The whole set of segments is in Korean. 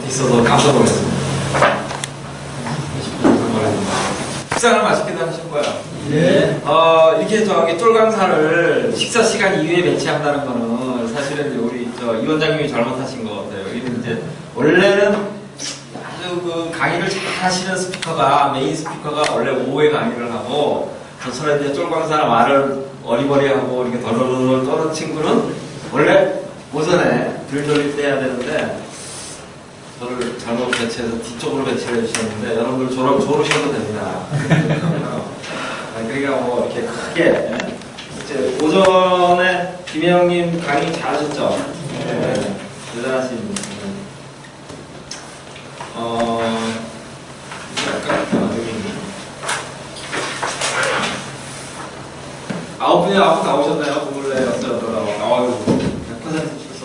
있어서 깜짝 놀랐습니다. 식사를 맛있게 하실 거야. 네. 이렇게 저기 쫄강사를 식사 시간 이후에 배치한다는 거는 사실은 이제 우리 이 원장님이 잘못하신 것 같아요. 여기는 이제 원래는 아주 그 강의를 잘 하시는 스피커가 메인 스피커가 원래 오후에 강의를 하고 저처럼 이제 쫄강사 말을 어리버리하고 이렇게 덜덜덜 떠는 친구는 원래 오전에 들돌릴 때 해야 되는데 저를 잘못 배치해서 뒤쪽으로 배치를 해주셨는데 여러분들 조르셔도 됩니다. 그러니까 뭐 이렇게 크게 이제 오전에 김혜영님 강의 잘하셨죠? 네. 대단하신 분이에요. 약간 여기 9분에 9분 나오셨나요? 구글에 어쩌더라고. 100% 출석.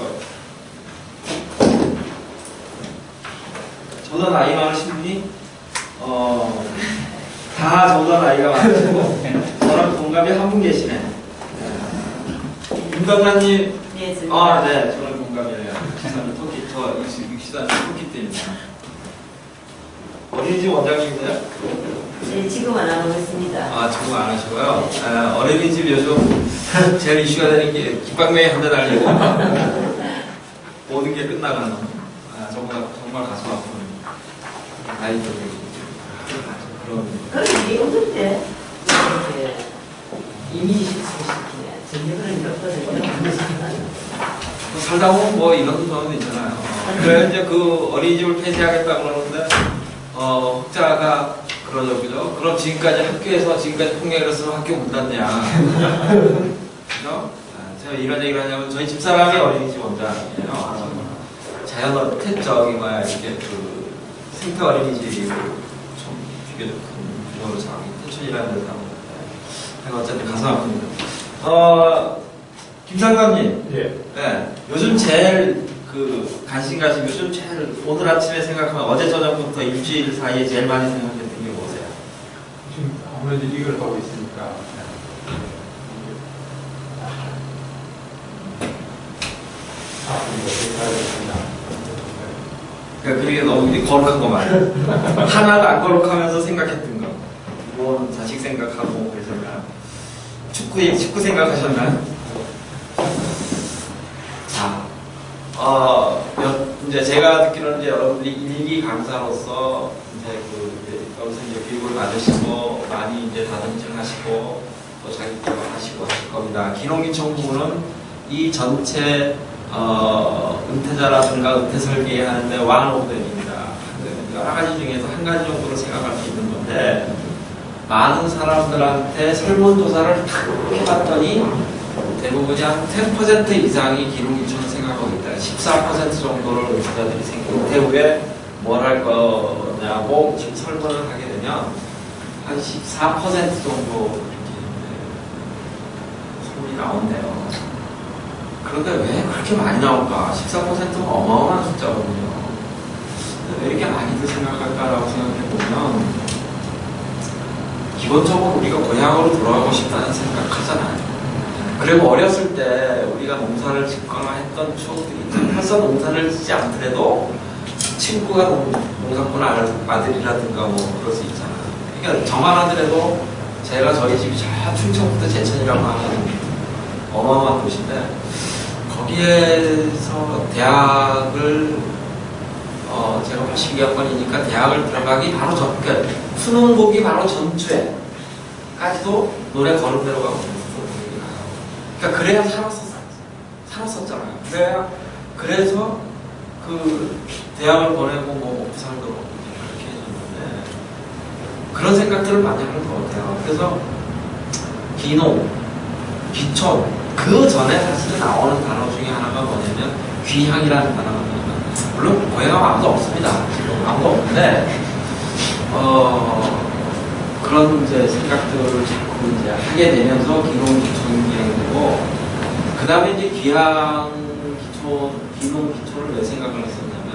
저보다 나이 많으신 분이 다 저보다 나이가 많으시고 저랑 동갑이 한 분 계시네. 윤강란님. 네, 네, 저랑 동갑이에요. 토끼, 저 육시단 토끼띠입니다. 어린이집 원장님이세요? 네, 지금 안 하고 있습니다. 지금 안 하시고요. 어린이집 요즘 제일 이슈가 되는 게 깃방맹이 한 대 달리고 모든 게 끝나가는. 정말 가슴 아픈 아이들이 그런. 거기 어떨 때 이렇게 이미지 실수시키네. 전력을 잃었거든요. 살다 보면 뭐 이런 경우도 있잖아요. 그래 이제 그 어린이집을 폐쇄하겠다 그러는데 혹자가 그러죠, 그죠? 그럼 지금까지 폭력을 했으면 학교 못 닫냐? 그죠? 제가 이런 얘기를 하냐면 저희 집사람이 어린이집 원장이에요. 자연 저기 뭐야 이렇게 그 생태 어린이집을 좀 비교적 큰 규모로 자기 태춘이라는 데서 하는데 어쨌든 가슴 아픕니다. 김상감님. 네. 요즘 제일 그 관심 가지고 요즘 제일 오늘 아침에 생각하면 어제 저녁부터 일주일 사이에 제일 많이 생각했던 게 뭐세요? 지금 아무래도 이걸 하고 있으니까. 그러니까 그게 너무 거룩한 거 말이에요. 하나도 안 거룩하면서 생각했던 거. 뭐 자식 생각하고 그러셨나? 축구 생각하셨나? 자, 이제 제가 듣기로는 이제 여러분들이 일기 강사로서 여기서 이제 교육을 받으시고 많이 이제 다듬질하시고 또 자기 개발하시고 하실 겁니다. 기농기청 부문은 이 전체 은퇴자라든가 은퇴 설계하는데 왕오백입니다. 여러 가지 중에서 한 가지 정도로 생각할 수 있는 건데 많은 사람들한테 설문조사를 탁 해봤더니 대부분이 한 10% 이상이 기농기청을 생각하고 있다. 14% 정도를 은퇴자들이 은퇴 후에 뭘 할 거냐고 지금 설문을 하게 되면 한 14% 정도 소문이 나온대요. 그런데 왜 그렇게 많이 나올까? 14%는 어마어마한 숫자거든요. 왜 이렇게 많이들 생각할까라고 생각해보면 기본적으로 우리가 고향으로 돌아가고 싶다는 생각하잖아요. 그리고 어렸을 때 우리가 농사를 짓거나 했던 추억들이 설사 농사를 짓지 않더라도 친구가 농사꾼 아들이라든가 뭐 그럴 수 있잖아요. 그러니까 저만 하더라도 저희 집이 저 충청부터 제천이라고 하는 어마어마한 곳인데 거기에서 대학을 제가 82학번이니까 대학을 들어가기 바로 그러니까 수능 보기 바로 전주에까지도 노래 걸음대로 가고 그러니까 그래야 살았었잖아요. 그래서 그 대학을 보내고 뭐 먹고 살도록 그렇게 해줬는데 그런 생각들을 많이 하는 것 같아요. 그래서 기농, 기촌 그 전에 사실 나오는 단어 중에 하나가 뭐냐면 귀향이라는 단어가 뭐냐면 물론 고향은 아무도 없습니다. 지금 아무도 없는데 그런 이제 생각들을 자꾸 이제 하게 되면서 기농, 기촌, 기행되고 그 다음에 이제 귀향, 기촌, 기농, 기촌을 왜 생각을 했었냐면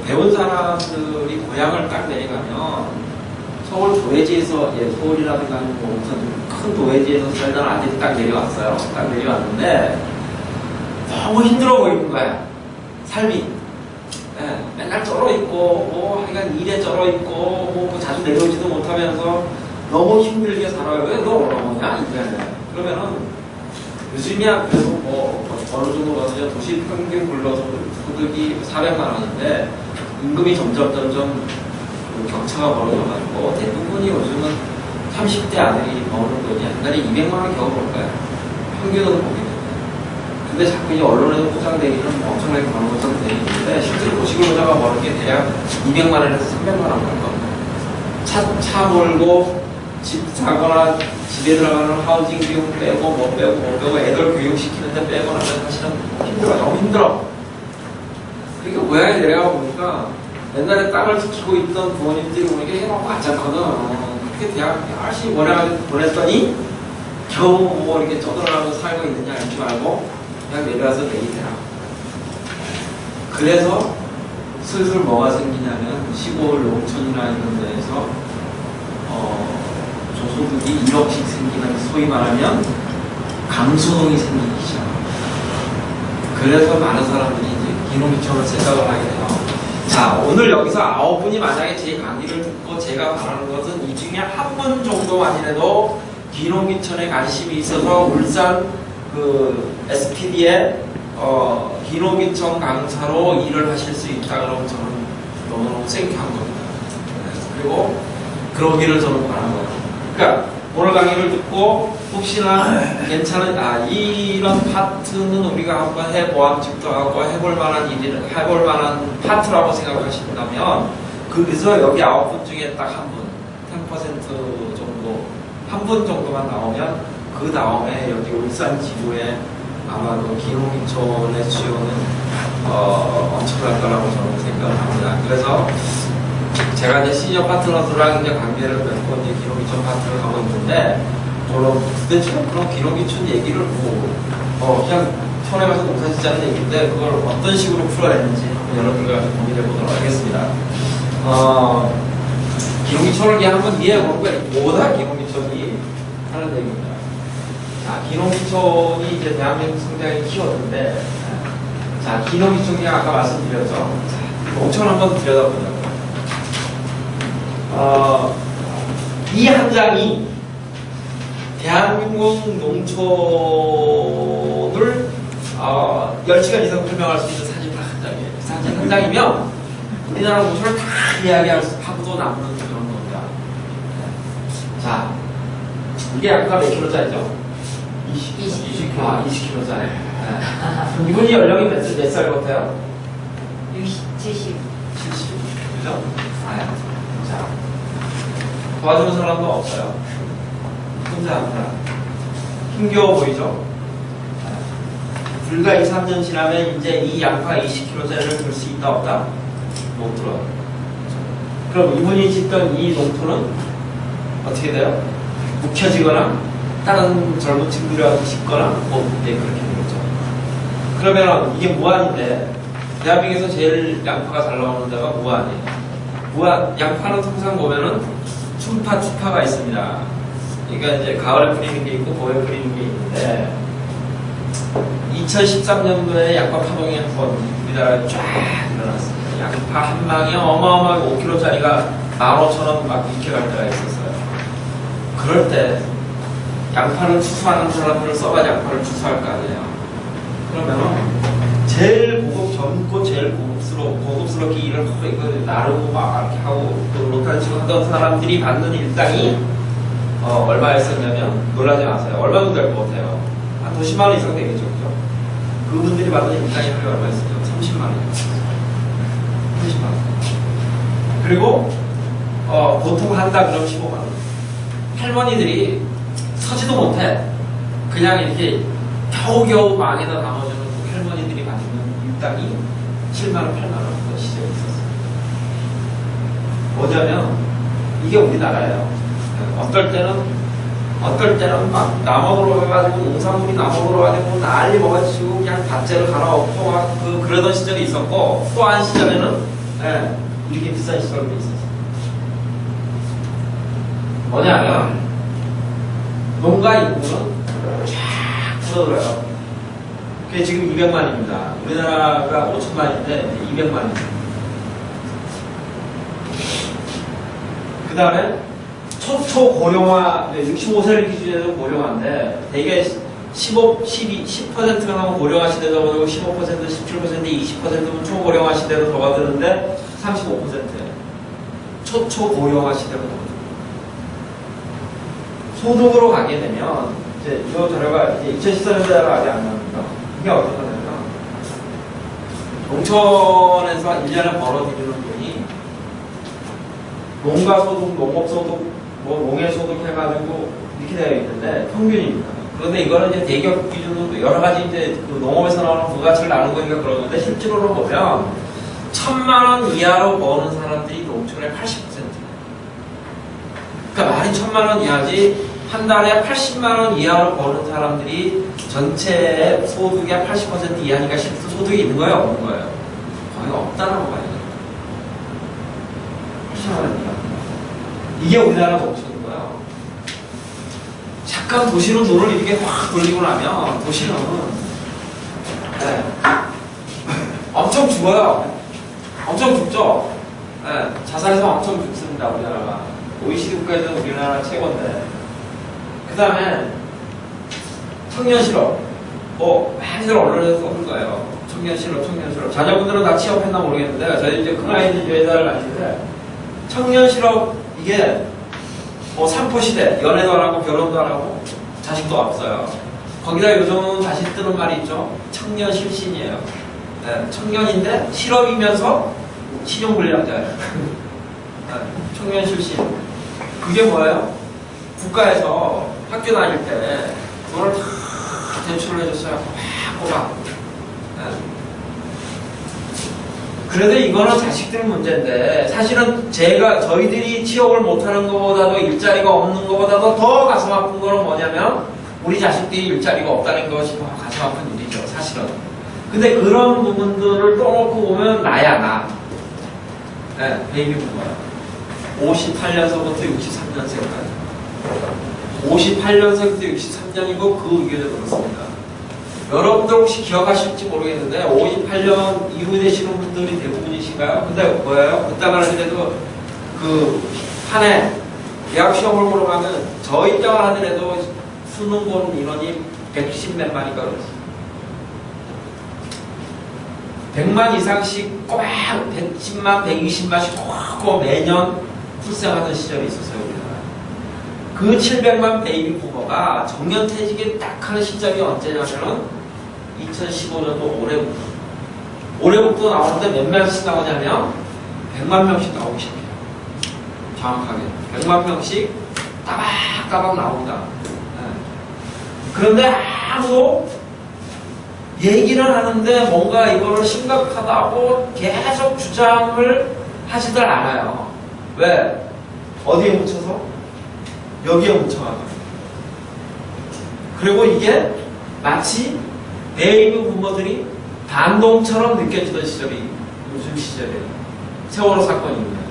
배운 사람들이 고향을 딱 내려가면 서울 도회지에서 서울이라든가 뭐 큰 도회지에서 살던 아들이 딱 내려왔어요. 딱 내려왔는데 너무 힘들어 보이는 거야. 삶이. 예, 맨날 쩔어 있고, 뭐, 하여간 일에 쩔어 있고, 뭐 자주 내려오지도 못하면서 너무 힘들게 살아요. 왜 너 어려우냐? 이제. 그러면은, 요즘이야, 그래도 뭐, 어느 정도 가서 도시 평균 근로소득이 400만 원인데, 임금이 점점 그 격차가 벌어져가지고, 대부분이 요즘은 30대 아들이 버는 돈이 옛날에 200만 원 겨우 벌까요? 평균은 보기. 근데 자꾸 이 언론에서 포장되기는 엄청나게 버는 것처럼 되어 있는데 실제로 도시근로자가 버는 게 대략 200만 원에서 300만 원 벌 겁니다. 차 몰고 집 사거나 집에 들어가는 하우징 비용 빼고 뭐 빼고 애들 교육시키는데 빼고 나면 사실은 힘들어. 너무 힘들어. 그러니까 고향에 내려가 보니까 옛날에 땅을 지키고 있던 부모님들이 보니까 이게 너무 괜찮거든. 그렇게 대학 열심히 보냈더니 겨우 뭐 이렇게 쪼들어가면서 살고 있느냐 알지 말고 그냥 내려와서 내리더라. 그래서 슬슬 뭐가 생기냐면 시골 농촌이나 이런 데에서 저소득이 1억씩 생기는 소위 말하면 강소동이 생기기 시작합니다. 그래서 많은 사람들이 이제 기농기촌을 생각을 하게 돼요. 자, 오늘 여기서 9분이 만약에 제 강의를 듣고 제가 바라는 것은 이 중에 한 분 정도만이라도 기농기촌에 관심이 있어서 울산 SPD의 기농기촌 강사로 일을 하실 수 있다 그러면 저는 너무너무 생각한 겁니다. 그리고 그러기를 저는 바라는 거예요. 그러니까 오늘 강의를 듣고 혹시나 괜찮은 이런 파트는 우리가 한번 해보았지도 하고 해볼 만한 파트라고 생각하신다면 그래서 여기 9분 중에 딱 한 분, 10% 정도 한 분 정도만 나오면 그 다음에 여기 울산 지구에 아마 그 기농기촌의 수요는 엄청날 거라고 저는 생각을 합니다. 그래서 제가 이제 시니어 파트너들랑 이제 관계를 맺고 이제 기농기촌 파트를 하고 있는데, 물론 도대체 그런 기농기촌 얘기를 그냥 촌에 가서 농사 짓자는 얘기인데 그걸 어떤 식으로 풀어야 되는지 여러분들과 좀 고민해 보도록 하겠습니다. 기농기촌을 그냥 한번 이해해 보는 거예요. 뭐다 기농기촌이 하는 얘기입니다. 자, 기농기촌이 이제 대한민국 성장의 키워드인데, 자, 기농기촌이 아까 말씀드렸죠. 자, 농촌 한번 들여다보자고요. 이 한 장이 대한민국 농촌을 10시간 이상 설명할 수 있는 사진 한 장이에요. 사진 한 장이면 우리나라 농촌을 다 이야기할 수 하고도 남는 그런 겁니다. 자, 이게 아까 몇 킬로짜리죠? 20kg짜리. 네. 이분이 연령이 몇 살 같아요? 70. 그죠? 자, 도와주는 사람도 없어요. 혼자 합니다. 힘겨워 보이죠? 불과 2, 3년 지나면 이제 이 양파 20kg짜리를 들 수 있다 없다? 못 들어요. 그럼 이분이 짓던 이 농토는 어떻게 돼요? 묵혀지거나 다른 젊은 친구들이 와서 짓거나 그렇게 되겠죠. 그러면 이게 무안인데 대한민국에서 제일 양파가 잘 나오는 데가 무안이에요. 양파는 통상 보면은 춘파, 추파가 있습니다. 그러니까 이제 가을에 뿌리는 게 있고 봄에 뿌리는 게 있는데 2013년도에 양파 파동이 한번 우리나라에 쫙 일어났습니다. 양파 한 망이 어마어마하게 5kg짜리가 15,000원 막 이렇게 갈 때가 있었어요. 그럴 때 양파를 추수하는 사람들을 써가 양파를 추수할 거 아니에요. 그러면 제일 젊고 제일 고급스럽게 일을 하고 이거 나르고 막 이렇게 하고 또 로탄식으로 하던 사람들이 받는 일당이 얼마였었냐면 놀라지 마세요. 얼마 정도 될 것 같아요? 한 10만 원 이상 되겠죠, 그죠? 그분들이 받는 일당이 하루에 얼마였어요? 30만 원이요. 30만 원. 그리고 보통 한다 그러면 15만 원. 할머니들이 서지도 못해. 그냥 이렇게 겨우겨우 망에다 담아주는 그 할머니들이 받는 일당이 7만 원, 8만 원 그런 시절이 있었어요. 뭐냐면 이게 우리나라예요. 어떨 때는 막 남원으로 해가지고 농산물이 남원으로 가지고 난리 먹어가지고 그냥 밭재를 갈아엎고 막 그러던 시절이 있었고 또 한 시절에는 이렇게 비싼 시절도 있었어요. 뭐냐면 농가 인구는 쫙 줄어들어요. 근데 지금 200만입니다. 우리나라가 5천만인데 200만입니다. 그 다음에 초고령화, 65세를 기준으로 고령화인데 대개 10%가 나오면 고령화 시대다 보고 15%, 17%, 20%면 초고령화 시대로 접어드는데 35%예요. 초고령화 시대로 접어듭니다. 소득으로 가게 되면 이제 이 자료가 이제 2014년대가 아직 안 나옵니다. 이게 어떤 거냐면 농촌에서 1년에 벌어들이는 돈이 농가소득, 농업소득, 농해소득 해가지고 이렇게 되어 있는데 평균입니다. 그런데 이거는 이제 대기업 기준으로 여러 가지 이제 그 농업에서 나오는 부가치를 나누고 있는 그러는데 실제로는 보면 1,000만 원 이하로 버는 사람들이 농촌의 80%예요. 그러니까 말이 1,000만 원 이하지 한 달에 80만 원 이하로 버는 사람들이 전체 소득의 80% 이하니까 실제 소득이 있는 거예요, 없는 거예요? 거의 없다라고 봐야 돼요. 80만 원 이하. 이게 우리나라 농촌인 거예요. 잠깐 도시로 눈을 이렇게 확 돌리고 나면 도시는 네, 엄청 죽어요. 엄청 죽죠. 네, 자살해서 엄청 죽습니다. 우리나라가 OECD 국가에서는 우리나라 최고인데. 그 다음에 청년 실업. 많이들 언론에서 써는 거예요. 청년 실업. 자녀분들은 다 취업했나 모르겠는데 저희 이제 큰 아이들 여자를 낳는데 청년 실업 이게 3포 시대, 연애도 안 하고 결혼도 안 하고 자식도 없어요. 거기다 요즘은 다시 뜨는 말이 있죠. 청년 실신이에요. 네, 청년인데 실업이면서 신용불량자예요. 네, 청년 실신. 그게 뭐예요? 국가에서 학교 다닐 때 돈을 다 대출을 해줬어요. 꼬박. 네. 그래도 이거는 자식들 문제인데 사실은 저희들이 취업을 못하는 것보다도 일자리가 없는 것보다도 더 가슴 아픈 거는 뭐냐면 우리 자식들이 일자리가 없다는 것이 더 가슴 아픈 일이죠, 사실은. 근데 그런 부분들을 떠놓고 보면 나야 나. 네, 베이비 부모야. 58년서부터 63년생까지. 58년생부터 63년이고 그 의견을 들었습니다. 여러분들 혹시 기억하실지 모르겠는데 58년 이후 되시는 분들이 대부분이신가요? 근데 뭐예요? 그때만 하더라도 그 한 해 대학 시험을 보러 가면 저희 때만 하더라도 수능 본 인원이 110몇만인가 그랬어요. 100만 이상씩 꽉 110만, 120만씩 꽉 매년 출생하던 시절이 있었어요. 우리나라. 그 700만 베이비 부모가 정년퇴직에 딱 하는 시점이 언제냐면은 2015년도 올해부터 나오는데 몇 명씩 나오냐면 100만 명씩 나오기 시작해요. 정확하게 100만 명씩 따박따박 나옵니다. 네. 그런데 아무도 얘기는 하는데 뭔가 이거를 심각하다고 계속 주장을 하지들 않아요. 왜? 어디에 묻혀서? 여기에 묻혀가지고. 그리고 이게 마치 베이비 부모들이 반동처럼 느껴지던 시절이 요즘 시절이에요. 세월호 사건입니다.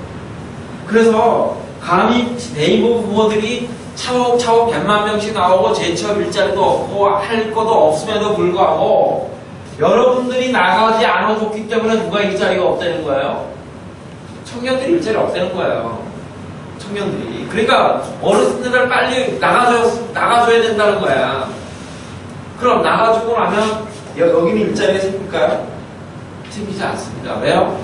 그래서 감히 베이비 부모들이 차곡차곡 100만 명씩 나오고 재취업 일자리도 없고 할 것도 없음에도 불구하고 여러분들이 나가지 않아줬기 때문에 누가 일자리가 없다는 거예요? 청년들이 일자리 없다는 거예요. 청년들이. 그러니까 어르신들을 빨리 나가줘야 된다는 거야. 그럼 나가주고 나면 여기는 일자리가 생길까요? 생기지 않습니다. 왜요?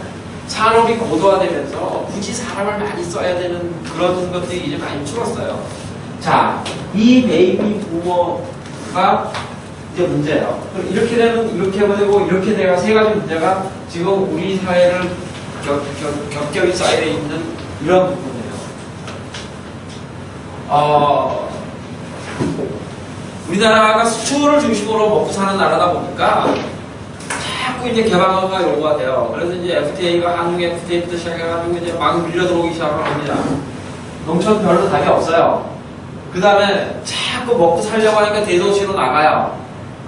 산업이 고도화되면서 굳이 사람을 많이 써야 되는 그런 것들이 이제 많이 줄었어요. 자, 이 베이비 부모가 이제 문제예요. 이렇게 되면 이렇게 되고 이렇게 돼가 세 가지 문제가 지금 우리 사회를 겹겹이 쌓여 있는 이런 부분이에요. 우리나라가 수출을 중심으로 먹고 사는 나라다 보니까 자꾸 이제 개방화가 요구가 돼요. 그래서 이제 FTA가 한국 FTA부터 시작해가지고 이제 막 밀려 들어오기 시작을 합니다. 농촌 별로 답이 없어요. 그 다음에 자꾸 먹고 살려고 하니까 대도시로 나가요.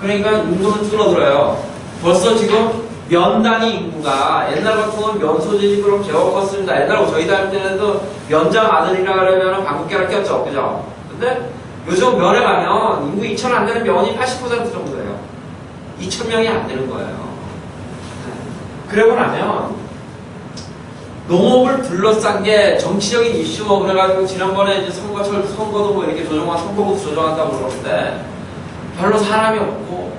그러니까 인구는 줄어들어요. 벌써 지금 면단위 인구가 옛날 같으면 면 소재지 그럼 배워먹었습니다. 옛날에 저희 다닐 때는 면장 아들이라 그러면 방귀깨를 꼈죠. 그죠? 근데 요즘 면에 가면 인구 2천 안 되는 면이 80% 정도예요. 2,000명이 안 되는 거예요. 그러고 나면 농업을 둘러싼 게 정치적인 이슈고 그래가지고 지난번에 이제 선거도 뭐 이렇게 선거구도 조정한다고 그러는데 별로 사람이 없고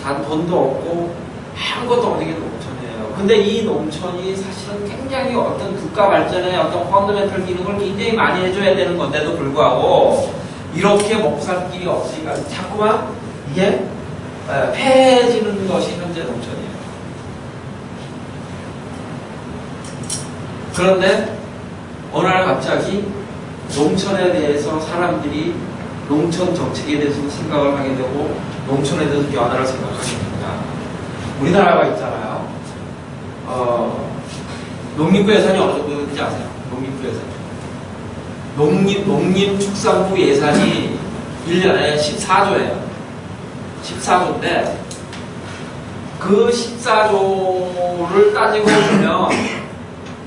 돈도 없고 아무것도 없는 게 농촌이에요. 근데 이 농촌이 사실은 굉장히 어떤 국가 발전에 어떤 펀더멘털 기능을 굉장히 많이 해줘야 되는 건데도 불구하고 이렇게 먹고 살 길이 없으니까 자꾸만 이게 폐해지는 것이 현재 농촌이에요. 그런데 어느 날 갑자기 농촌에 대해서 사람들이 농촌 정책에 대해서 생각을 하게 되고 농촌에 대해서 변화를 생각하게 됩니다. 우리나라가 있잖아요. 농림부 예산이 어느 정도 되는지 아세요? 농림부 예산이. 농림축산부 예산이 1년에 14조예요. 14조인데 그 14조를 따지고 보면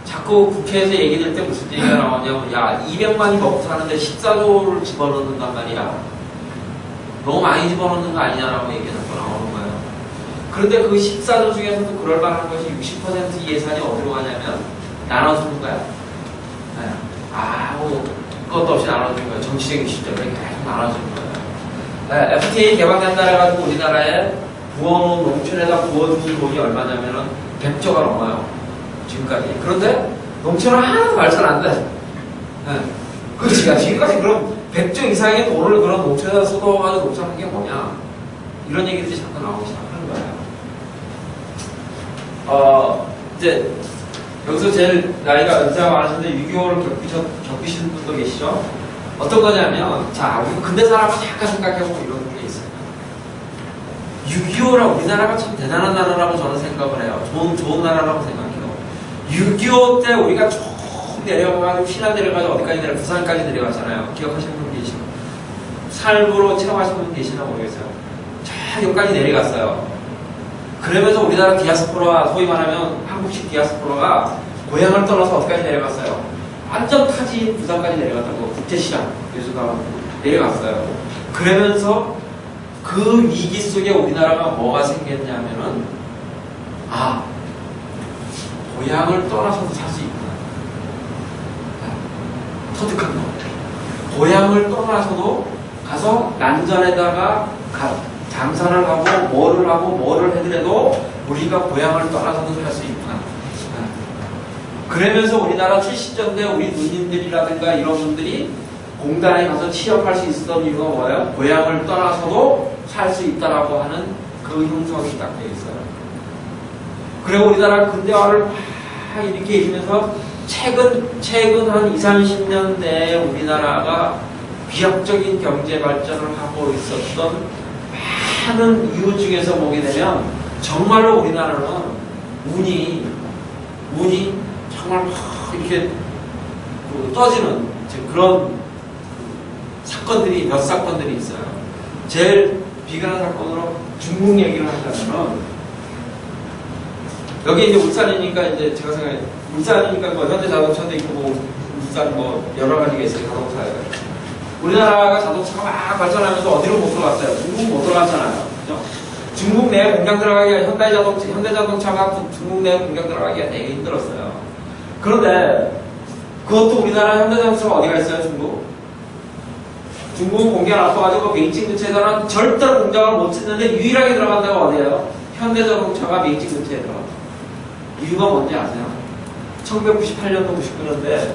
자꾸 국회에서 얘기될 때 무슨 얘기가 나오냐면 야 200만이 먹고 사는데 14조를 집어넣는단 말이야. 너무 많이 집어넣는 거 아니냐라고 얘기가 자꾸 나오는 거예요. 그런데 그 14조 중에서도 그럴 만한 것이 60% 예산이 어디로 가냐면 나눠주는 거야. 네. 아무 것도 없이 나눠주는 거예요. 정치적인 시점에 계속 나눠주는 거예요. 네. FTA 개방된다 해가지고 우리나라에 부어놓은 농촌에다 부어준 돈이 얼마냐면은 100조가 넘어요. 지금까지. 그런데 농촌은 하나도 발전 안 돼. 네. 그렇지. 지금까지 그럼 100조 이상의 돈을 그런 농촌에다 쏟아가지고 농촌한 게 뭐냐. 이런 얘기들이 자꾸 나오기 시작하는 거예요. 이제 여기서 제일 나이가 연세가 많으신데 6.25를 겪으시는 분도 계시죠? 어떤 거냐면 자, 근대 사람은 잠깐 생각해보고 이런 게 있어요. 6.25라 우리나라가 참 대단한 나라라고 저는 생각을 해요. 좋은 나라라고 생각해요. 6.25 때 우리가 쭉 내려가가지고 신안 내려가서 어디까지 부산까지 내려가잖아요. 기억하시는 분 계시고 삶으로 체험하시는 분 계시나 모르겠어요. 저 여기까지 내려갔어요. 그러면서 우리나라 디아스포라, 소위 말하면 한국식 디아스포라가 고향을 떠나서 어디까지 내려갔어요. 완전 타지 부산까지 내려갔다고. 국제시장 교수가 내려갔어요. 그러면서 그 위기 속에 우리나라가 뭐가 생겼냐면은 고향을 떠나서도 살 수 있구나. 터득한 거. 고향을 떠나서도 가서 난전에다가 장사를 하고 뭐를 해더라도 우리가 고향을 떠나서도 살 수 있구나. 그러면서 우리나라 70년대 우리 누님들이라든가 이런 분들이 공단에 가서 취업할 수 있었던 이유가 뭐예요? 고향을 떠나서도 살 수 있다라고 하는 그 형성이 딱 되어 있어요. 그리고 우리나라 근대화를 막 이렇게 해주면서 최근 한 20, 30년 내에 우리나라가 비약적인 경제 발전을 하고 있었던 많은 이유 중에서 보게 되면 정말로 우리나라는 운이 정말 막 이렇게 떠지는 그런 사건들이 몇 사건들이 있어요. 제일 비근한 사건으로 중국 얘기를 한다면은 여기 이제 울산이니까 이제 제가 생각해 울산이니까 뭐 현대자동차도 있고 뭐 울산 뭐 여러 가지가 있어요. 자동차에. 우리나라가 자동차가 막 발전하면서 어디로 못 들어갔어요? 중국 못 들어갔잖아요. 그죠? 중국 내에 공장 들어가기가 현대자동차가 중국 내에 공장 들어가기가 되게 힘들었어요. 그런데 그것도 우리나라 현대자동차가 어디가 있어요? 중국 공장 앞서가지고 베이징 근처에서는 절대로 공장을 못 짓는데 유일하게 들어간다고 어디예요? 현대자동차가 베이징 근처에 들어갔어요. 이유가 뭔지 아세요? 1998년도 99년도에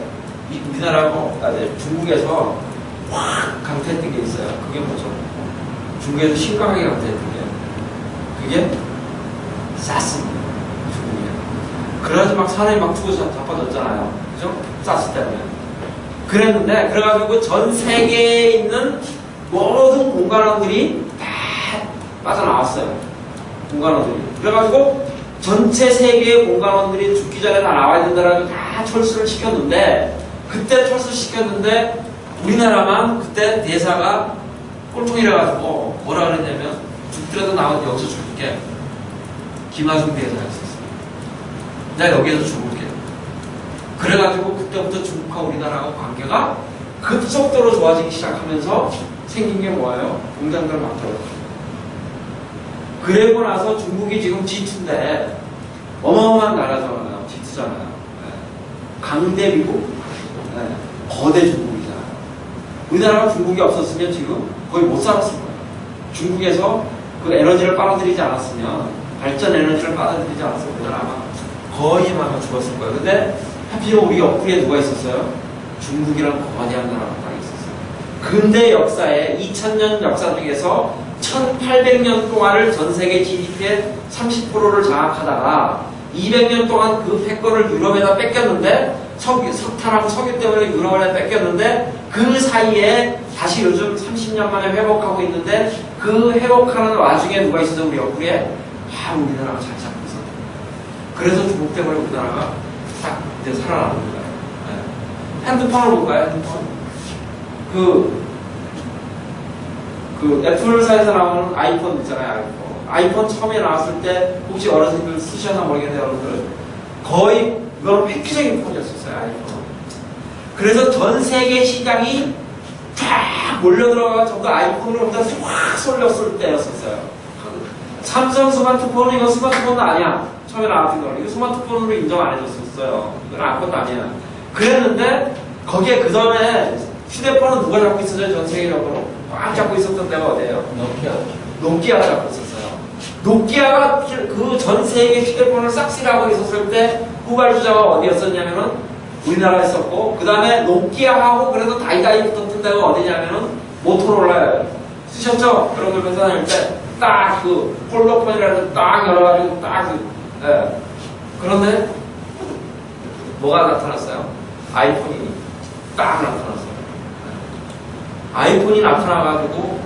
우리나라가 중국에서 확 강퇴했던 게 있어요. 그게 뭐죠? 중국에서 심각하게 강퇴했던 게 그게 사스입니다. 중국에. 그래가지고 막 사람이 막 죽어서 자빠졌잖아요. 그죠? 사스 때문에. 그랬는데 그래가지고 전 세계에 있는 모든 공간원들이 다 빠져나왔어요. 공간원들이. 그래가지고 전체 세계의 공간원들이 죽기 전에 다 나와야 된다라고 다 철수를 시켰는데 그때 철수시켰는데 우리나라만 그때 대사가 꼴통이라가지고 뭐라 그랬냐면 죽더라도 나 여기서 죽을게. 김하중 대사가 있었어요. 내가 여기에서 죽을게. 그래가지고 그때부터 중국과 우리나라하고 관계가 급속도로 좋아지기 시작하면서 생긴 게 뭐예요? 공장들 막 들어갔어요. 그리고 나서 중국이 지금 G2인데 어마어마한 나라잖아요. G2잖아요. 강대 미국, 거대 중국이잖아요. 우리나라가 중국이 없었으면 지금 거의 못 살았을 거예요. 중국에서 그 에너지를 빨아들이지 않았으면, 발전 에너지를 빨아들이지 않았으면 우리나라 아마 거의 아마 죽었을 거예요. 근데 하필 우리 옆구리에 누가 있었어요? 중국이라는 거대한 나라가 딱 있었어요. 근대 역사에 2000년 역사 중에서 1800년 동안을 전 세계 GDP의 30%를 장악하다가 200년 동안 그 패권을 유럽에다 뺏겼는데, 석탄하고 석유 때문에 유럽에 뺏겼는데, 그 사이에 다시 요즘 30년 만에 회복하고 있는데, 그 회복하는 와중에 누가 있어서 우리 옆구리에 바로 우리나라가 잘 잡고 있었어요. 그래서 중국 때문에 우리나라가 딱 이제 살아나는 거예요. 핸드폰을 볼까요? 핸드폰. 애플사에서 나오는 아이폰 있잖아요. 아이폰 처음에 나왔을 때 혹시 어르신들 쓰셨나 모르겠네요, 여러분들. 거의 이거는 획기적인 폰이었었어요, 아이폰. 그래서 전 세계 시장이 쫙 몰려 들어가 전부 아이폰으로 확 쏠렸을 때였었어요. 삼성 스마트폰은 이거 스마트폰은 아니야. 처음에 나왔던 거. 이거 스마트폰으로 인정 안 해줬었어요. 이건 아무것도 아니야. 그랬는데 거기에 그 전에 휴대폰은 누가 잡고 있었어요? 전 세계적으로 꽉 잡고 있었던 데가 어디예요? 노키아가 잡고 있었어요. 노키아가 그 전 세계 휴대폰을 싹쓸이하고 있었을 때 후발주자가 어디였었냐면은 우리나라에 있었고, 그 다음에 노키아하고 그래도 다이다이 붙었던 데가 어디냐면은 모토로라예요. 쓰셨죠? 여러분들 회사 다닐 때 딱 그 폴더폰이라는 딱 열어가지고 딱 그런데 뭐가 나타났어요? 아이폰이 딱 나타났어요. 아이폰이 나타나가지고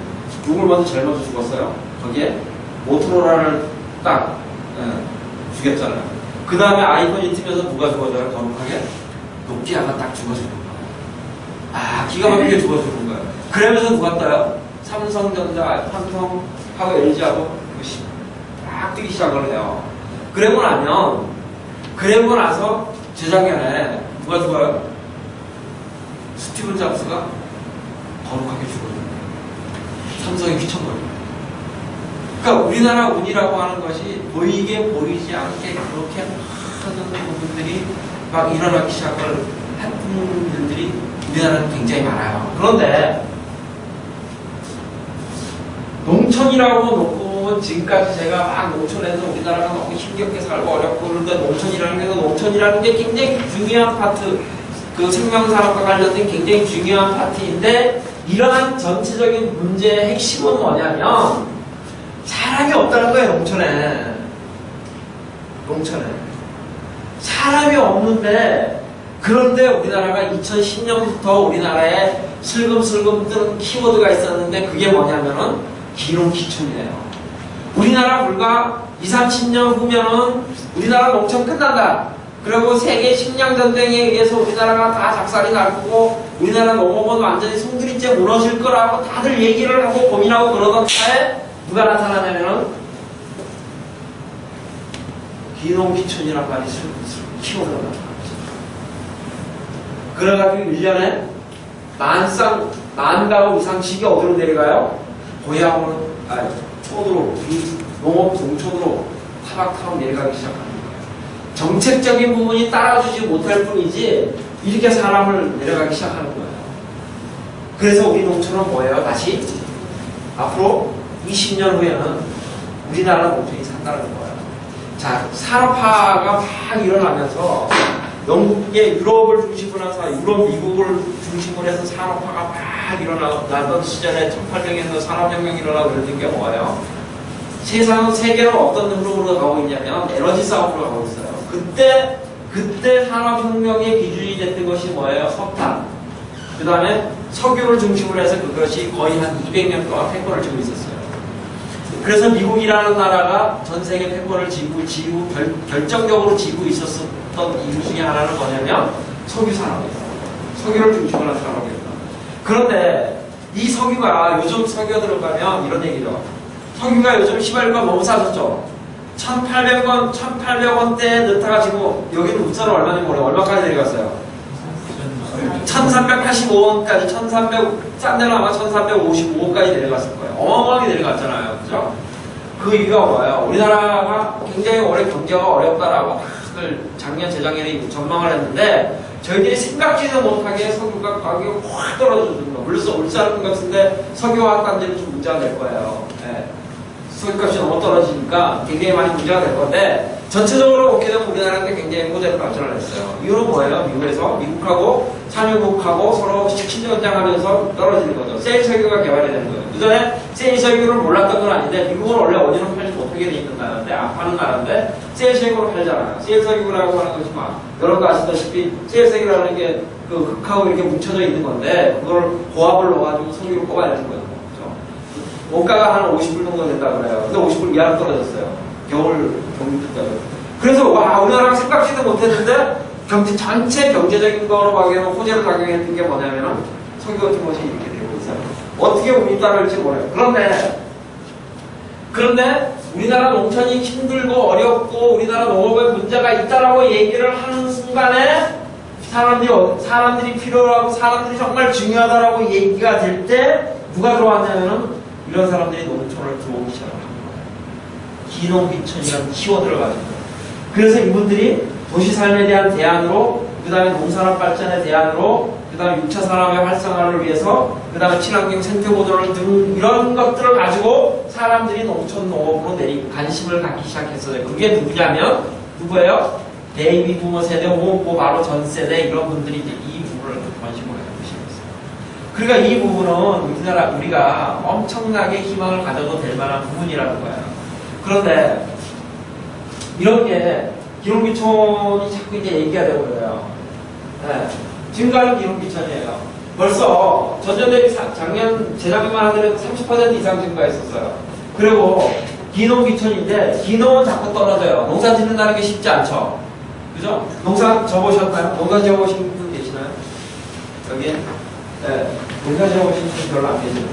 누굴 먼저 제일 먼저 죽었어요? 거기에 모토로라를 딱 죽였잖아요. 그 다음에 아이폰이 튀면서 누가 죽어져요? 거룩하게? 노키아가 딱 죽어주는 거예요. 기가 막히게 죽어주는 거예요. 그러면서 누가 떠요? 삼성전자, 삼성하고 LG하고 딱 뜨기 시작을 해요. 그러고 나서 재작년에 누가 죽어요? 스티븐 잡스가 거룩하게 죽어요. 삼성이 귀천거려요. 그러니까 우리나라 운이라고 하는 것이 보이게 보이지 않게 그렇게 하는 부분들이 막 일어나기 시작을 한 부분들이 우리나라는 굉장히 많아요. 그런데 농촌이라고 놓고 지금까지 제가 막 농촌에서 우리나라가 너무 힘겹게 살고 어렵고 그런데 농촌이라는 게 굉장히 중요한 파트, 그 생명산업과 관련된 굉장히 중요한 파트인데, 이러한 전체적인 문제의 핵심은 뭐냐면 사람이 없다는 거예요. 농촌에 사람이 없는데, 그런데 우리나라가 2010년부터 우리나라에 슬금슬금 뜨는 키워드가 있었는데, 그게 뭐냐면은 기농기촌이에요. 우리나라 불과 20-30년 후면은 우리나라 농촌 끝난다. 그리고 세계 식량전쟁에 의해서 우리나라가 다 작살이 날 거고, 우리나라 농업은 완전히 송두리째 무너질 거라고 다들 얘기를 하고 고민하고 그러던 차에 누가 나타나냐면은 기농기촌이란 말이 키워드가 나타납니다. 그래가지고 1년에 10,000가구 이상씩이 어디로 내려가요? 고향으로, 촌으로, 농업 농촌으로 타박타박 내려가기 시작합니다. 정책적인 부분이 따라주지 못할 뿐이지 이렇게 사람을 내려가기 시작하는 거예요. 그래서 우리 농촌은 뭐예요? 다시 앞으로 20년 후에는 우리나라 농촌이 산다는 거예요. 자, 산업화가 막 일어나면서 영국의 유럽을 중심으로 해서 유럽, 미국을 중심으로 해서 산업화가 막 일어나던 시절에 1800년도 산업혁명이 일어나고 그랬던 게 뭐예요? 세계는 어떤 흐름으로 가고 있냐면 에너지 싸움으로 가고 있어요. 그때 산업혁명의 기준이 됐던 것이 뭐예요? 석탄. 그 다음에 석유를 중심으로 해서 그것이 거의 한 200년 동안 패권을 쥐고 있었어요. 그래서 미국이라는 나라가 전 세계 패권을 결정적으로 쥐고 있었던 이유 중에 하나는 뭐냐면 석유 산업이에요. 석유를 중심으로 한 산업이에요. 그런데 이 석유가 요즘 석유가 들어가면 이런 얘기죠. 석유가 요즘 시발유가 너무 싸졌죠. 1,800원대에 넣다가 지금 여기는 울산은 얼마인지 모르겠어요. 얼마까지 내려갔어요? 1,385원까지, 싼 데는 아마 1,355원까지 내려갔을 거예요. 어마어마하게 내려갔잖아요. 그죠? 그 이유가 뭐예요? 우리나라가 굉장히 올해 경제가 어렵다라고 다들 작년, 재작년에 전망을 했는데 저희들이 생각지도 못하게 석유가 가격이 확 떨어졌습니다. 물론 울산 같은데 석유화학 단지는 좀 문제가 될 거예요. 네. 석유값이 너무 떨어지니까 굉장히 많이 문제가 될 건데 전체적으로 보게 되면 우리나라가 굉장히 모델로 발전을 했어요. 이유는 뭐예요? 미국하고 산유국하고 서로 신전장하면서 떨어지는 거죠. 세일 석유가 개발이 되는 거예요. 그전에 세일 석유를 몰랐던 건 아닌데 미국은 원래 어디는 팔지 못하게 돼 있는 나라인데 안 파는 나라인데 세일 석유로 팔잖아요. 세일 석유라고 하는 것이 막 여러분 아시다시피 세일 석유라는 게 그 흑하고 이렇게 뭉쳐져 있는 건데 그걸 고압을 넣어가지고 석유를 뽑아내는 거예요. 그렇죠? 원가가 한 50불 정도 된다 그래요. 근데 50불 이하로 떨어졌어요. 겨울 때까지. 그래서 와 우리나라가 생각지도 못했는데 전체 경제적인 거로 봐기에는 호재로 작용했던 게 뭐냐면은 석유 같은 것이 이렇게 되고 있어요. 어떻게 운이 따를지 몰라요. 그런데 우리나라 농촌이 힘들고 어렵고 우리나라 농업에 문제가 있다라고 얘기를 하는 순간에 사람들이 필요로 하고 사람들이 정말 중요하다라고 얘기가 될 때 누가 들어왔냐면은 이런 사람들이 농촌을 들어오기 시작합니다. 기농비천이라는 키워드를 가지고. 그래서 이분들이 도시 삶에 대한 대안으로, 그 다음에 농산업 발전의 대안으로, 그 다음에 6차 산업의 활성화를 위해서, 그 다음에 친환경 생태 보존을 등 이런 것들을 가지고 사람들이 농촌 농업으로 관심을 갖기 시작했어요. 그게 누구예요? 베이비 부모 세대, 뭐 바로 전 세대 이런 분들이 이제 이 부분을 관심을 갖기 시작했어요. 그러니까 이 부분은 우리가 엄청나게 희망을 가져도 될 만한 부분이라는 거예요. 그런데 이런 게 기농기촌이 자꾸 이제 얘기가 되고 그래요. 네. 지금까지 기농기촌이에요. 벌써 전년 대비 재작년만 하더라도 30% 이상 증가했었어요. 그리고 기농기촌인데 기농은 자꾸 떨어져요. 농사 짓는다는 게 쉽지 않죠. 그죠? 농사 져보셨나요? 농사 져보신 분 계시나요? 여기? 네. 농사 져보신 분 별로 안 계시나요?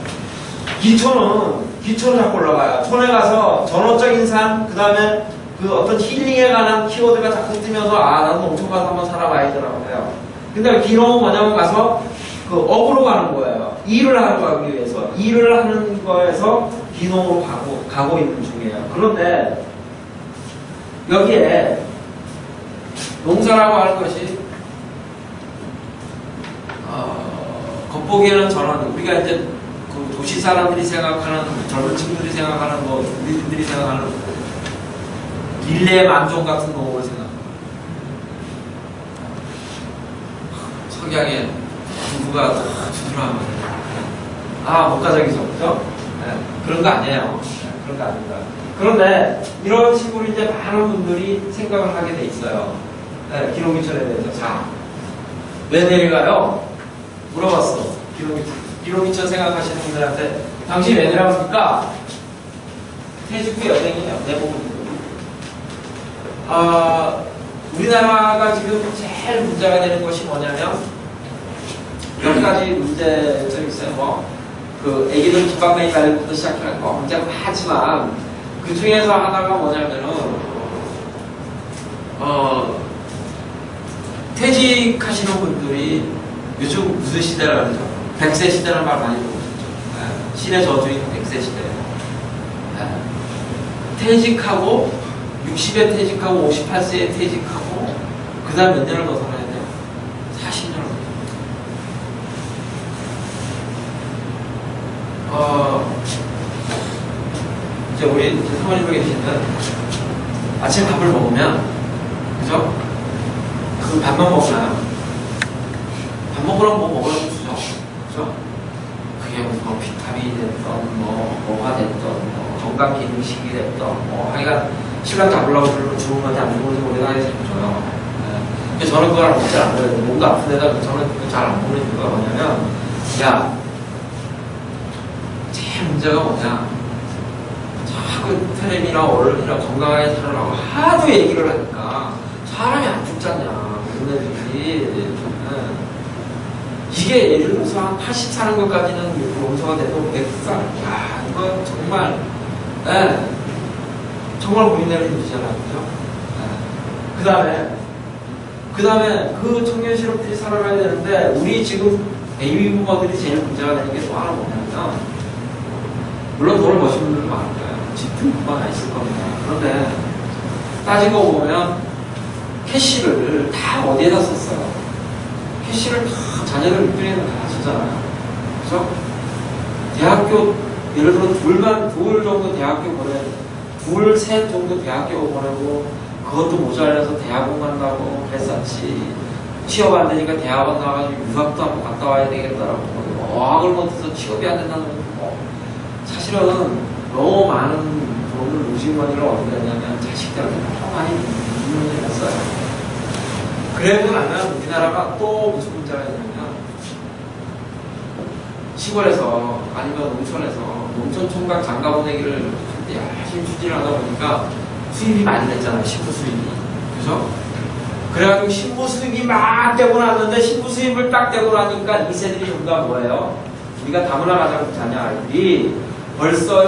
기초는 자꾸 올라가요. 촌에 가서 전원적인 삶, 그 다음에 그 어떤 힐링에 관한 키워드가 자꾸 뜨면서 나도 농촌 가서 한번 살아봐야겠더라고 해요. 근데 기농은 뭐냐면 가서 그 업으로 가는 거예요. 일을 하기 위해서. 일을 하는 거에서 기농으로 가고 있는 중이에요. 그런데 여기에 농사라고 하는 것이 겉보기에는 우리가 이제 그 도시 사람들이 생각하는 젊은 친구들이 생각하는 우리들이 생각하는 릴레 만종 같은 농업을 생각합니다. 석양에 누가 수술하면 목가적이죠, 그죠? 네, 그런 거 아니에요. 네, 그런 거 아닙니다. 그런데 이런 식으로 이제 많은 분들이 생각을 하게 돼 있어요. 네, 기농기촌에 대해서. 자, 왜 내려가요? 물어봤어. 기농기촌 생각하시는 분들한테 당신이 왜 내려갑니까? 퇴직후 여생이에요. 대부분. 우리나라가 지금 제일 문제가 되는 것이 뭐냐면 몇 가지 문제점이 있어요. 그 애기들 기밥매기 관련부터 시작하는 거 문제가 많지만 그 중에서 하나가 뭐냐면은 퇴직하시는 분들이 요즘 무슨 시대라 그러죠? 100세 시대라는 말 많이 들어보셨죠? 네. 신의 저주인 100세 시대예요. 네. 퇴직하고 60에 퇴직하고 58세에 퇴직하고 그 다음 몇 년을 더 살아야 돼요? 40년을 이제 우리 사모님들 계시는 아침에 밥을 먹으면 그죠? 그 밥만 먹나요? 밥 먹으라고 뭐 먹으라고 주죠? 그죠? 그게 뭐 비타민이 됐던 뭐가 됐던 건강기능식이 됐던 하여간 시간 잡으려고 주는 건지 안 주는 건지 우리가 해서 줘요. 근데 저는 그걸 먹지 않아요. 몸도 아픈 데다 저는 잘 안 먹는 이유가 뭐냐면 제일 문제가 뭐냐 자꾸 텔레비나 언론이나 건강하게 살으라고 하도 얘기를 하니까 사람이 안 죽잖냐 얘네들이. 이게 예를 들어서 한 80 사는 것까지는 용서가 돼도 100살 이거 정말 정말 고민되는 일이잖아요. 그죠? 그 다음에 그 청년 실업들이 살아가야 되는데 우리 지금 베이비 부모들이 제일 문제가 되는 게 또 하나 뭐냐면 물론 돈을 버시는 분들도 많을 거예요. 짙은 부과가 있을 겁니다. 그런데 따지고 보면 캐시를 다 어디에다 썼어요? 캐시를 다 자녀들 육군에는 다 썼잖아요. 그죠? 대학교 예를 들어 둘 정도 대학교 둘, 셋 정도 대학교 보내고 그것도 모자라서 대학원 간다고 그랬었지. 취업 안 되니까 대학원 나가가지고 유학도 한번 갔다 와야 되겠다라고 어학을 못해서 취업이 안 된다는 거. 사실은 너무 많은 돈을 우주머니를 어디다 냐면 자식들한테 너무 많이 유명을 했어요. 그래도 나는 우리나라가 또 무슨 문제가 있냐면 시골에서 아니면 농촌에서 농촌총각 장가 보내기를 열심히 추진을 하다 보니까 수입이 많이 됐잖아요. 신부 수입이. 그죠? 그래가지고 신부 수입이 막 되고 났는데 신부 수입을 딱 되고 나니까 이 세들이 전부 다 뭐예요? 우리가 다문화 가정 자녀 아이들이 벌써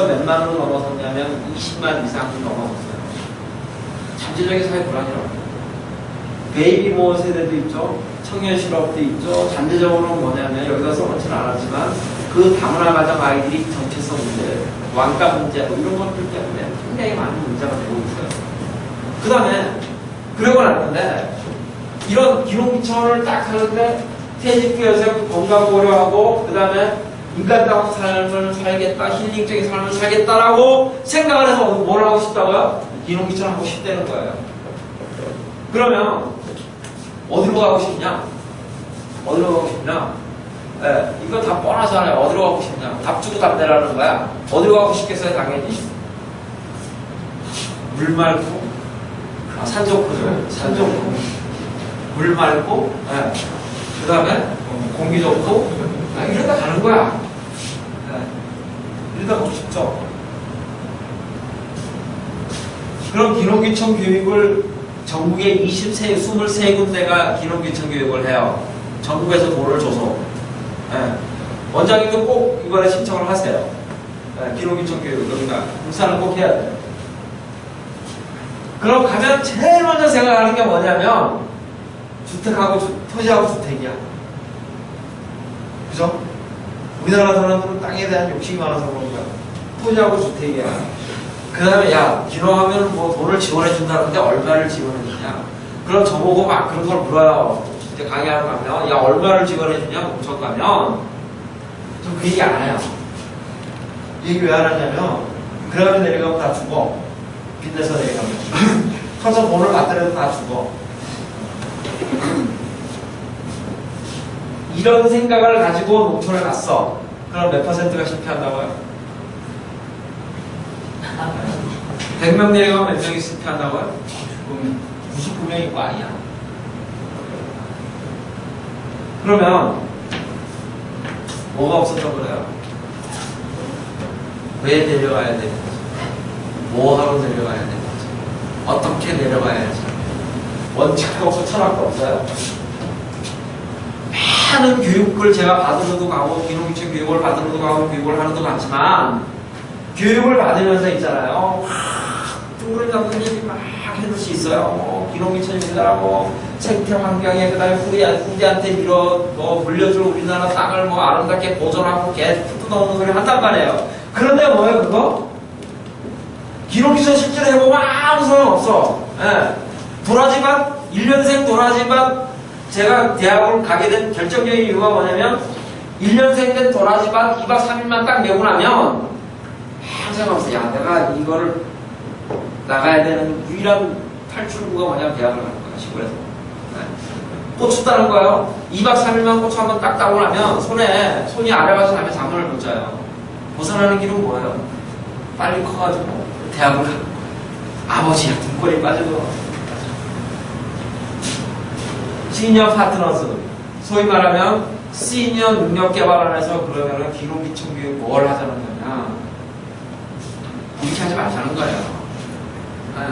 몇만으로 넘어섰냐면 20만 이상이 넘어섰어요. 잠재적인 사회 불안이라고. 베이비모 세대도 있죠. 청년 실업도 있죠. 잠재적으로는 뭐냐면 여기다 써놓지는 않았지만 그 다문화 가정 아이들이 정체성 문제, 왕가 문제 뭐 이런 것들 때문에 굉장히 많은 문제가 되고 있어요. 그 다음에 그러고 났는데 이런 기농기촌을 딱 하는데 퇴직후에서 건강 고려하고 그 다음에 인간다운 삶을 살겠다, 힐링적인 삶을 살겠다라고 생각을 해서 뭘 하고 싶다고요? 기농기촌 하고 싶다는 거예요. 그러면 어디로 가고 싶냐? 어디로 가고 싶냐? 네, 이거 다 뻔하잖아요. 어디로 가고 싶냐? 답 주고 답 내라는 거야. 어디로 가고 싶겠어요? 당연히 물 맑고 산 좋고요. 산 좋고 물 맑고 네. 그 다음에 공기 좋고 이러다 가는 거야. 네. 이러다 가고 싶죠. 그럼 기농기촌 교육을 전국에 23군데가 기농기촌 교육을 해요. 전국에서 돈을 줘서. 네. 원장님도 꼭 이번에 신청을 하세요. 네. 기농기촌 교육. 그러니까 울산은 꼭 해야 돼요. 그럼 가면 제일 먼저 생각하는 게 뭐냐면 주택하고 토지하고 주택이야. 그죠? 우리나라 사람들은 땅에 대한 욕심이 많아서 그런 거야. 토지하고 주택이야. 그 다음에 야 기농하면 뭐 돈을 지원해 준다는데 얼마를 지원해 주냐. 그럼 저보고 막 그런 걸 물어요. 이제 강의하러 가면 야 얼마를 지원해 주냐 농촌 가면 좀 그 얘기 안 해요. 이 얘기 왜 안 하냐면 그러면 내려가면 다 죽어. 빚내서 내려가면 커서 돈을 받더라도 다 죽어. 이런 생각을 가지고 농촌에 갔어. 그럼 몇 퍼센트가 실패한다고요? 100명 내려가면 몇 명이 실패한다고요? 99명이 거 아니야. 그러면 뭐가 없었던 거예요? 왜 내려가야 되는 거죠? 뭐 하러 내려가야 되는 거죠? 어떻게 내려가야지? 원칙도 없고 철학도 없어요. 많은 교육을 제가 받으러도 가고 기농기촌 교육을 받으러도 가고 교육을 하러도 갔지만 교육을 받으면서 있잖아요. 둥그런 잡는 얘기 막 해줄 수 있어요. 기농기촌입니다라고 생태 환경에 그다음에 후대한테 물려줄 우리나라 땅을 뭐 아름답게 보존하고 개 뜯어놓는 소리 한단 말이에요. 그런데 뭐예요 그거? 기농기촌 실제로 해보면 아무 소용없어. 예. 도라지밭 1년생 도라지밭 제가 대학을 가게 된 결정적인 이유가 뭐냐면 1년생 된 도라지밭 2박 3일만 딱 메고 나면 항상 없어. 야 내가 이거를 나가야 되는 유일한 탈출구가 뭐냐면 대학을 가는 거야. 시골에서. 네. 고추 따는 거예요. 2박 3일만 고추 한번 딱 따고 나면 손이 아래가서 나면 잠을 못 자요. 벗어나는 길은 뭐예요? 빨리 커가지고 대학을 가는 거야. 아버지야 등골이 빠지고 시니어 파트너스 소위 말하면 시니어 능력개발원에서 그러면은 기농기촌 교육 뭘 하자는 거냐 그렇게 하지 말자는 거예요. 네.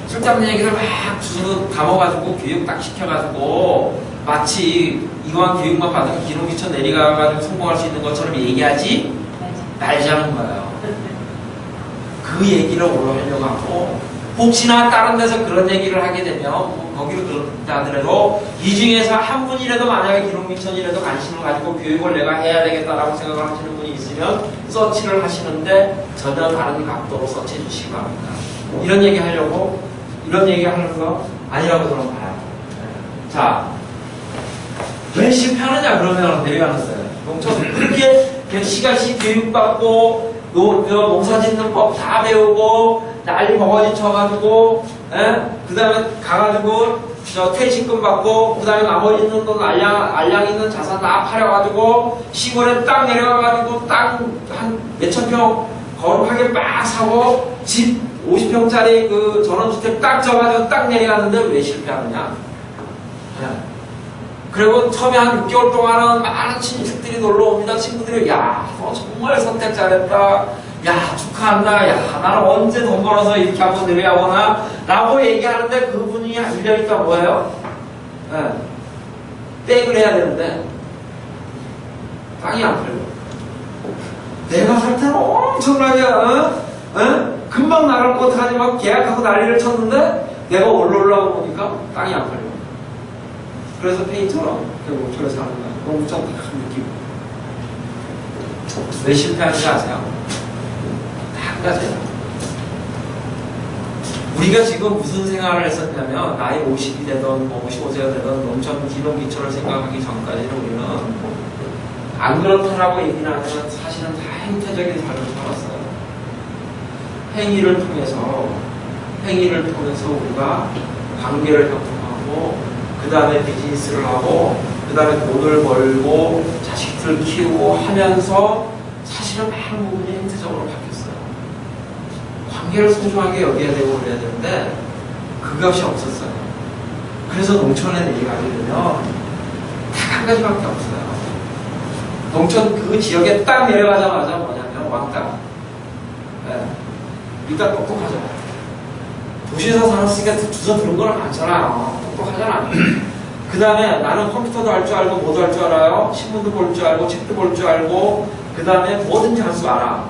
쓸데없는 얘기를 막 주워 담아가지고 교육 딱 시켜가지고 마치 이왕 교육만 받으면 기농기촌 내려가가지고 성공할 수 있는 것처럼 얘기하지 말자는 거예요. 그 얘기를 오려고 하고 혹시나 다른 데서 그런 얘기를 하게 되면 거기로 그렇다 하더라도 이 중에서 한 분이라도 만약에 기록미천이라도 관심을 가지고 교육을 내가 해야 되겠다라고 생각을 하시는 분이 있으면 서치를 하시는데 전혀 다른 각도로 서치해 주시기 바랍니다. 이런 얘기 하려고 이런 얘기 하는 거 아니라고 저는 봐요. 자, 왜 실패하느냐 그러면 내려가는데 농촌 그렇게 몇 시간씩 교육받고 농사 짓는 법 다 배우고 난리 버거지 쳐가지고 그 다음에 가가지고 퇴직금 받고 그 다음에 나머지 있는 돈 알량 있는 자산 다 팔아가지고 시골에 땅 내려가가지고 땅 한 몇천 평 거룩하게 막 사고 집 50평짜리 그 전원주택 딱 져가지고 딱 내려갔는데 왜 실패하느냐? 그리고 처음에 한 6개월 동안은 많은 친척들이 놀러 옵니다. 친구들이 야, 너 정말 선택 잘했다. 야, 축하한다. 야, 나는 언제 돈 벌어서 이렇게 한번 내려가거나 라고 얘기하는데 그분이 밀려있다 뭐예요? 백을 해야 되는데 땅이 안 팔려. 내가 살 때는 엄청나게 금방 나갈 것 같아가지고 막 계약하고 난리를 쳤는데 내가 올라오고 보니까 땅이 안 팔려. 그래서 페이처럼 농촌에 사는 거야. 농촌 딱 느끼고. 왜 실패하는지 아세요? 다 한 가지예요. 우리가 지금 무슨 생활을 했었냐면 나이 50이 되던 55세가 되던 농촌 기농기촌을 생각하기 전까지는 우리는 안 그렇다라고 얘기는 하지만 사실은 다 행태적인 삶을 살았어요. 행위를 통해서 우리가 관계를 형성하고 그 다음에 비즈니스를 하고 그 다음에 돈을 벌고 자식들 키우고 하면서 사실은 많은 부분이 행태적으로 바뀌었어요. 관계를 소중하게 여겨야 되고 그래야 되는데 그것이 없었어요. 그래서 농촌에 내려가게 되면 딱 한 가지밖에 없어요. 농촌 그 지역에 딱 내려가자마자 뭐냐면 왕따. 일단 똑똑하죠. 도시에서 살았으니까 주워 들은 거는 많잖아요. 똑똑하잖아. 그 다음에 나는 컴퓨터도 할 줄 알고 뭐도 할 줄 알아요. 신문도 볼 줄 알고 책도 볼 줄 알고 그 다음에 뭐든지 할 줄 알아.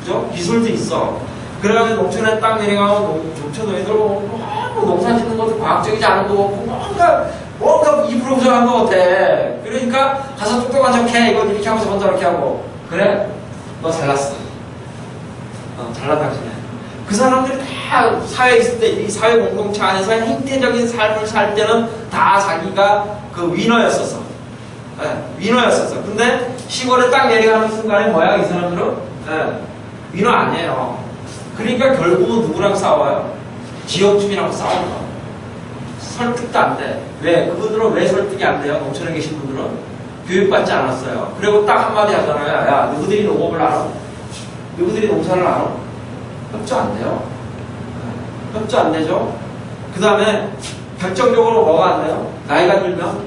그죠? 기술도 있어. 그래가지고 농촌에 딱 내려가면 농촌 애들 농사 짓는 것도 과학적이지 않은 거 같고 뭔가 입으로 부정한 거 같아. 그러니까 가서 똑똑한 척해. 이거 이렇게 하고 저건 저렇게 하고. 그래? 너 잘났어. 잘났다 그러네. 그 사람들이 다 사회에 있을 때, 이 사회 공동체 안에서 행태적인 삶을 살 때는 다 자기가 그 위너였었어. 위너였었어. 근데 시골에 딱 내려가는 순간에 뭐야, 이 사람들은? 위너 아니에요. 그러니까 결국은 누구랑 싸워요? 지역 주민하고 싸우는 거. 설득도 안 돼. 왜? 그분들은 왜 설득이 안 돼요? 농촌에 계신 분들은? 교육받지 않았어요. 그리고 딱 한마디 하잖아요. 야, 누구들이 농업을 알아? 누구들이 농사를 알아? 협조 안 돼요. 협조 안 되죠. 그 다음에 결정적으로 뭐가 안 돼요? 나이가 들면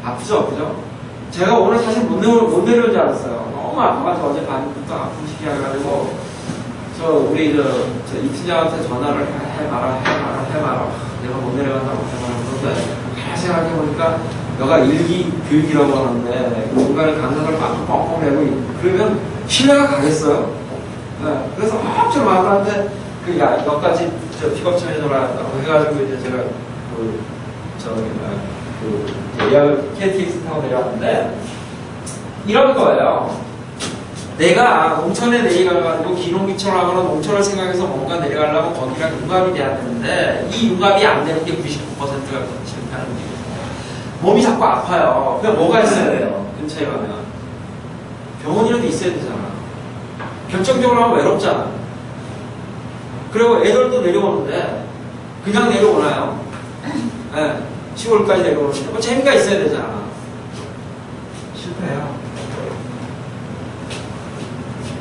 아프죠, 그죠? 제가 오늘 사실 못 내려올 줄 알았어요. 너무 아파가지고 어제 밤부터 아픈 시기 해가지고 우리 이 팀장한테 전화를 해봐라. 내가 못 내려간다고 해봐라. 그런데 생각해보니까 너가 일기 교육이라고 하는데 중간에 강사를 막 뻥뻥 내고 그러면 신뢰가 가겠어요? 그래서 엄청 많았는데 야, 너까지 픽업 좀 해줘라 해가지고 이제 제가 예약 KTX 타고 내려왔는데 이런 거예요. 내가 농촌에 내려가가지고 기농기촌을 하거나 농촌을 생각해서 뭔가 내려가려면 거기가 융합이 돼야 되는데 이 융합이 안 되는 게 99%가 실패하는 거예요. 몸이 자꾸 아파요. 그냥 뭐가 있어야 돼요? 근처에 가면 병원이라도 있어야 되잖아. 결정적으로 하면 외롭잖아. 그리고 애들도 내려오는데 그냥 내려오나요? 시골까지 내려오는데 뭐 재미가 있어야 되잖아. 실패해요.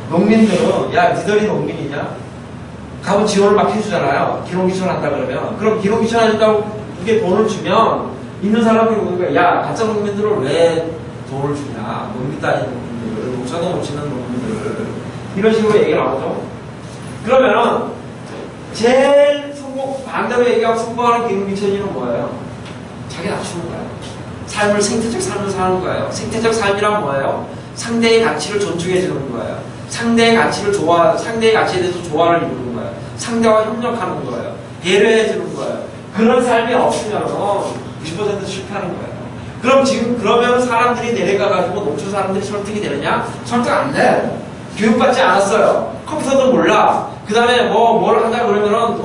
농민들은 야 니들이 농민이냐? 가면 지원을 막 해주잖아요. 기농기촌 한다 그러면 그럼 기농기촌 하신다고 그게 돈을 주면 있는 사람들이 보니까 야 가짜 농민들을 왜 돈을 주냐? 농민 따지는 농민들, 농사도 못 짓는 농민들 이런 식으로 얘기가 나오죠. 그러면은 제일 반대로 얘기하고 성공하는 기농기촌이는 뭐예요? 자기 낮추는 거예요. 생태적 삶을 사는 거예요. 생태적 삶이란 뭐예요? 상대의 가치를 존중해 주는 거예요. 상대의 가치에 대해서 조화를 이루는 거예요. 상대와 협력하는 거예요. 배려해 주는 거예요. 그런 삶이 없으면 90% 실패하는 거예요. 그럼 지금 그러면 사람들이 내려가가지고 농촌 사람들이 설득이 되느냐? 설득 안 돼. 교육받지 않았어요. 컴퓨터도 몰라. 그 다음에 뭘 한다 그러면은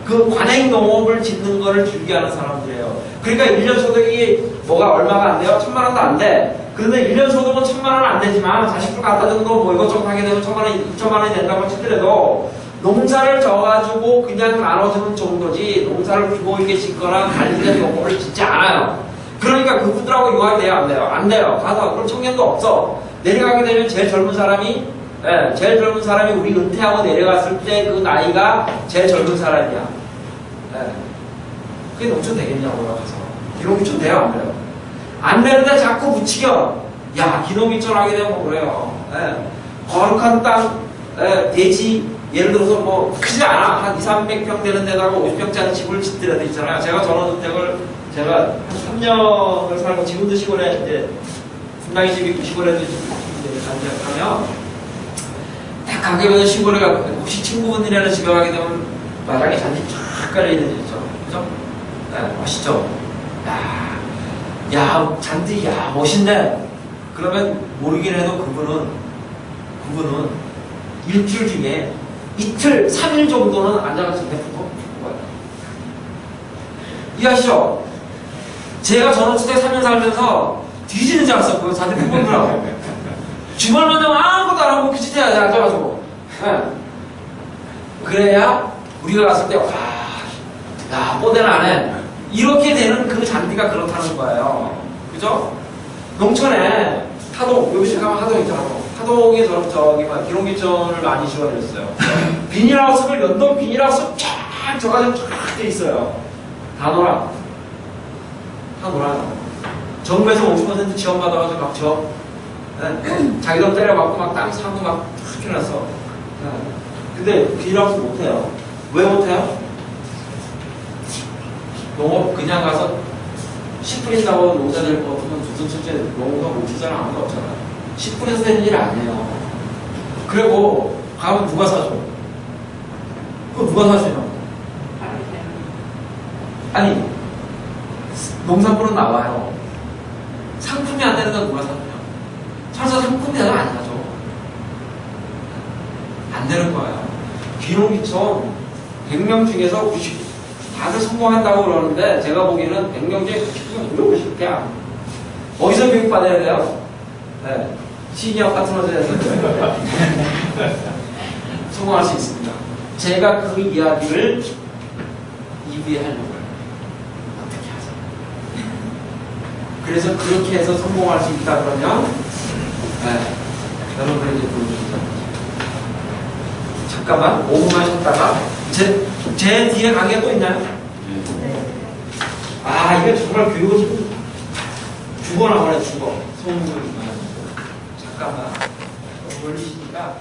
그 관행 농업을 짓는 거를 즐겨하는 사람들이에요. 그러니까 1년 소득이 뭐가 얼마가 안 돼요? 1000만 원도 안 돼. 그런데 1년 소득은 1000만 원은 안 되지만 자식들 갖다 주는 거 뭐 이것저것 하게 되면 1000만 원, 2천만 원이 된다고 치더라도 농사를 져가지고 그냥 나눠주는 정도지 농사를 주고 이렇게 짓거나 관리된 농업을 짓지 않아요. 그러니까 그분들하고 융합이 돼요? 안 돼요? 안 돼요. 가서 그럼 청년도 없어. 내려가게 되면 제일 젊은 사람이 우리 은퇴하고 내려갔을 때 그 나이가 제일 젊은 사람이야. 그게 농촌 되겠냐고요, 가서. 기농기촌 돼요, 안 돼요? 안 되는데 자꾸 부추겨. 야, 기농기촌 하게 되면 뭐 그래요. 거룩한 땅, 대지, 예를 들어서 뭐, 크지 않아. 한 200~300평 되는 데다가 50평짜리 집을 짓더라도 있잖아요. 제가 전원주택을 제가 한 3년을 살고 지금도 시골에 이제 분당이 집이 있고 시골에도 가면 딱 가게 되면 시골에 가고 혹시 친구분들이라는 집에 가게 되면 마당에 잔디 쫙 깔려있는 데 있죠. 그죠? 멋있죠? 야, 잔디, 야, 멋있네. 그러면 모르긴 해도 그분은 일주일 중에 이틀, 3일 정도는 앉아가지고 내품고 거예요. 이해하시죠? 제가 전원주택 3년 살면서 뒤지는 줄 알았었고요. 잔디 품고더라고. 주말만 되면 아무것도 안 하고 그 짓에 앉아가지고. 그래야 우리가 갔을 때, 야, 뽀대는 안 해. 이렇게 되는 그 잔디가 그렇다는 거예요. 그죠? 농촌에 타동, 여기 가면 하동 있잖아. 하동에 기농기촌을 많이 지원했어요. 비닐하우스를 연동 비닐하우스 쫙 져가지고 쫙 돼 있어요. 다 놀아요. 정부에서 50% 지원받아가지고 막 져. 자기 돈 때려받고 막 땅 사고 막 탁 해놨어. 근데 비닐하우스 못해요. 왜 못해요? 농업 그냥 가서 씨 뿌린다고 농사 될 거 같으면 두둔출제 농업 못하잖아. 아무도 없잖아. 씨 뿌려서 되는 일 아니에요. 그리고 가면 누가 사줘? 그거 누가 사주냐? 아니 농산물은 나와요. 상품이 안 되는 건 누가 사주냐? 설사 상품이 되면 안 사죠. 안 되는 거예요. 귀농귀촌 100명 중에서 90 다들 성공한다고 그러는데 제가 보기에는 100명 중에 90명 50개야. 어디서 교육받아야 돼요? 시니어 파트너즈에서 성공할 수 있습니다. 제가 그 이야기를 2부에 하려고요. 어떻게 하세요? 그래서 그렇게 해서 성공할 수 있다 그러면 여러분이 이제 보여주시죠. 잠깐만 5분만 쉬었다가 제 뒤에 강의가 또 있나요? 이게 정말 교육은 죽어 나가네 죽어. 소음을 잠깐만 멀리시니까